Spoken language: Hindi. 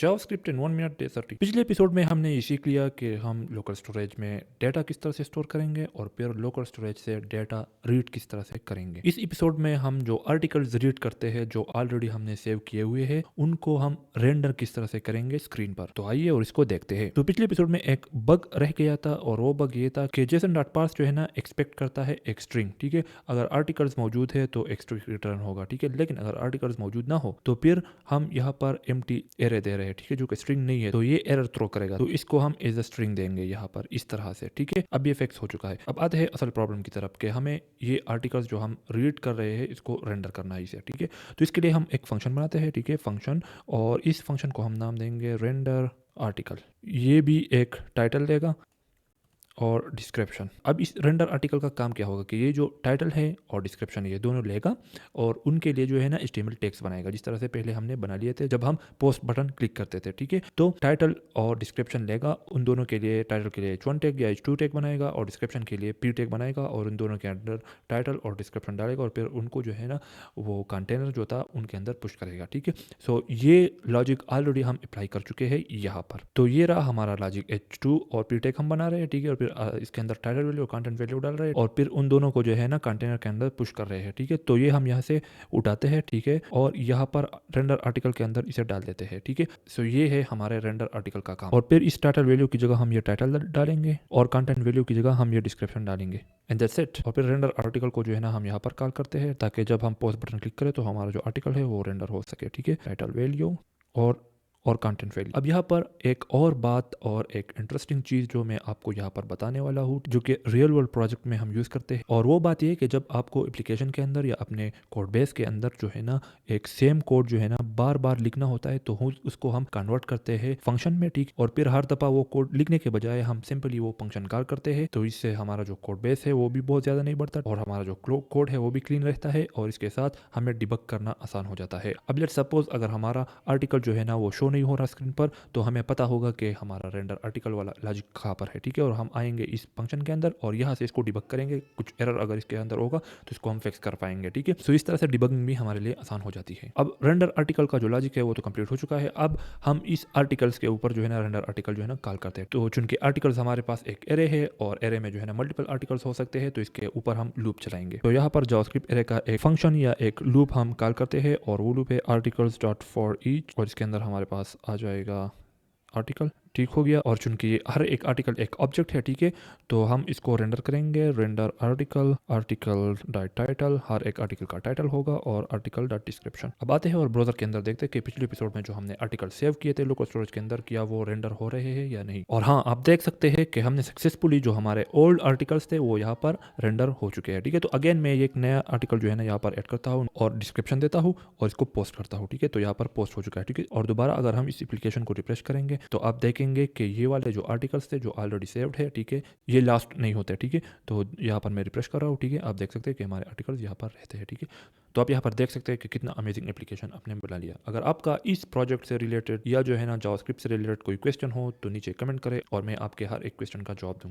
जावास्क्रिप्ट इन 1 मिनट 30। पिछले एपिसोड में हमने ये सीख लिया कि हम लोकल स्टोरेज में डेटा किस तरह से स्टोर करेंगे और फिर लोकल स्टोरेज से डेटा रीड किस तरह से करेंगे। इस एपिसोड में हम जो आर्टिकल्स रीड करते हैं जो ऑलरेडी हमने सेव किए हुए हैं उनको हम रेंडर किस तरह से करेंगे स्क्रीन पर। तो आइए और इसको देखते हैं। तो पिछले एपिसोड में एक बग रह गया था और वो बग ये था कि JSON.parse जो है ना एक्सपेक्ट करता है एक स्ट्रिंग। ठीक है, अगर आर्टिकल्स मौजूद है तो एक स्ट्रिंग रिटर्न होगा। ठीक है, लेकिन अगर आर्टिकल्स मौजूद ना हो तो फिर हम यहाँ पर एम्प्टी एरे दे रहे हैं। ठीक है, जो कि स्ट्रिंग नहीं है तो ये एरर थ्रो करेगा। तो इसको हम एज अ स्ट्रिंग देंगे यहाँ पर इस तरह से। ठीक है, अब ये फिक्स हो चुका है। अब आते हैं असल प्रॉब्लम की तरफ कि हमें ये आर्टिकल्स जो हम रीड कर रहे हैं इसको रेंडर करना है इसे। ठीक है, तो इसके लिए हम एक फंक्शन बनाते हैं। ठीक है, फंक्शन, और इस फंक्शन को हम नाम देंगे रेंडर आर्टिकल। ये भी एक टाइटल देगा और डिस्क्रिप्शन। अब इस रेंडर आर्टिकल का काम क्या होगा कि ये जो टाइटल है और डिस्क्रिप्शन ये दोनों लेगा और उनके लिए जो है ना HTML टेक्स्ट बनाएगा, जिस तरह से पहले हमने बना लिए थे जब हम पोस्ट बटन क्लिक करते थे। ठीक है, तो टाइटल और डिस्क्रिप्शन लेगा, उन दोनों के लिए टाइटल के लिए H1 टैग या H2 टैग बनाएगा और डिस्क्रिप्शन के लिए P टैग बनाएगा और उन दोनों के अंदर टाइटल और डिस्क्रिप्शन डालेगा और फिर उनको जो है ना वो कंटेनर जो था उनके अंदर पुश करेगा। ठीक है, सो ये लॉजिक ऑलरेडी हम अप्लाई कर चुके हैं यहाँ पर। तो ये रहा हमारा लॉजिक, H2 और P टैग हम बना रहे हैं। ठीक है, और फिर इसके अंदर टाइटल वैल्यू और कंटेंट वैल्यू डाल रहे हैं और फिर उन दोनों को जो है ना कंटेनर के अंदर पुश कर रहे हैं। ठीक है, तो ये हम यहाँ से उठाते हैं। ठीक है, और यहाँ पर रेंडर आर्टिकल के अंदर इसे डाल देते हैं। ठीक है, सो ये है हमारे रेंडर आर्टिकल का काम। और फिर इस टाइटल वैल्यू की जगह हम ये टाइटल डालेंगे और कंटेंट वैल्यू की जगह हम ये डिस्क्रिप्शन डालेंगे एंड दैट्स इट। और फिर रेंडर आर्टिकल को जो है ना हम यहाँ पर कॉल करते हैं ताकि जब हम पोस्ट बटन क्लिक करें तो हमारा जो आर्टिकल है वो रेंडर हो सके। ठीक है, टाइटल वैल्यू और कंटेंट वैल्यू। अब यहाँ पर एक और बात और एक इंटरेस्टिंग चीज़ जो मैं आपको यहाँ पर बताने वाला हूँ जो कि रियल वर्ल्ड प्रोजेक्ट में हम यूज़ करते हैं, और वो बात ये कि जब आपको एप्लीकेशन के अंदर या अपने कोड बेस के अंदर जो है ना एक सेम कोड जो है ना बार बार लिखना होता है तो उसको हम कन्वर्ट करते हैं फंक्शन में। ठीक, और फिर हर दफ़ा वो कोड लिखने के बजाय हम सिंपली वो फंक्शन कॉल करते हैं, तो इससे हमारा जो कोड बेस है वो भी बहुत ज़्यादा नहीं बढ़ता और हमारा जो कोड है वो भी क्लीन रहता है और इसके साथ हमें डिबग करना आसान हो जाता है। अब लेट्स सपोज अगर हमारा आर्टिकल जो है ना वो शो नहीं हो रहा स्क्रीन पर, तो हमें पता होगा कि हमारा रेंडर आर्टिकल वाला लॉजिक कहाँ पर है। ठीक है, और हम आएंगे इस फंक्शन के अंदर और यहाँ से इसको डिबग करेंगे। कुछ एरर अगर इसके अंदर होगा तो इसको हम फिक्स कर पाएंगे। ठीक है, सो इस तरह से डिबगिंग भी हमारे लिए आसान हो जाती है। अब रेंडर आर्टिकल का जो लॉजिक है वो तो कंप्लीट हो चुका है। अब हम इस आर्टिकल्स के ऊपर जो है ना रेंडर आर्टिकल जो है ना कॉल करते हैं। तो चूंकि आर्टिकल्स हमारे पास एक एरे है और एरे में जो है ना मल्टीपल आर्टिकल्स हो सकते हैं, तो इसके ऊपर हम लूप चलाएंगे। तो यहाँ पर जावास्क्रिप्ट एरे का एक फंक्शन या एक लूप हम कॉल करते हैं और वो लूप है आर्टिकल्स डॉट फॉर ईच, और इसके अंदर हमारे पास आ जाएगा आर्टिकल। ठीक हो गया, और चूंकि हर एक आर्टिकल एक ऑब्जेक्ट है, ठीक है, तो हम इसको रेंडर करेंगे। रेंडर आर्टिकल डॉट टाइटल, हर एक आर्टिकल का टाइटल होगा और आर्टिकल डॉट डिस्क्रिप्शन। अब आते हैं और ब्राउजर के अंदर देखते हैं कि पिछले एपिसोड में जो हमने आर्टिकल सेव किए थे लोकल स्टोरेज के अंदर, क्या वो रेंडर हो रहे हैं या नहीं। और हाँ, आप देख सकते हैं कि हमने सक्सेसफुली जो हमारे ओल्ड आर्टिकल्स थे वो यहाँ पर रेंडर हो चुके हैं। ठीक है, तो अगेन मैं एक नया आर्टिकल जो है ना यहाँ पर ऐड करता हूँ और डिस्क्रिप्शन देता हूँ और इसको पोस्ट करता हूँ। ठीक है, तो यहाँ पर पोस्ट हो चुका है। ठीक है, और दोबारा अगर हम इस एप्लीकेशन को रिफ्रेश करेंगे तो आप देखेंगे कि ये वाले जो आर्टिकल्स थे जो ऑलरेडी सेव्ड है, ठीक है, ये लास्ट नहीं होते। ठीक है, तो यहाँ पर मैं रिफ्रेश कर रहा हूँ। ठीक है, आप देख सकते हैं कि हमारे आर्टिकल्स यहाँ पर रहते हैं। ठीक है, तो आप यहाँ पर देख सकते हैं कि कितना अमेजिंग एप्लीकेशन आपने बना लिया। अगर आपका इस प्रोजेक्ट से रिलेटेड या जो है ना जावास्क्रिप्ट से रिलेटेड कोई क्वेश्चन हो तो नीचे कमेंट करें और मैं आपके हर एक क्वेश्चन का जवाब दूंगा।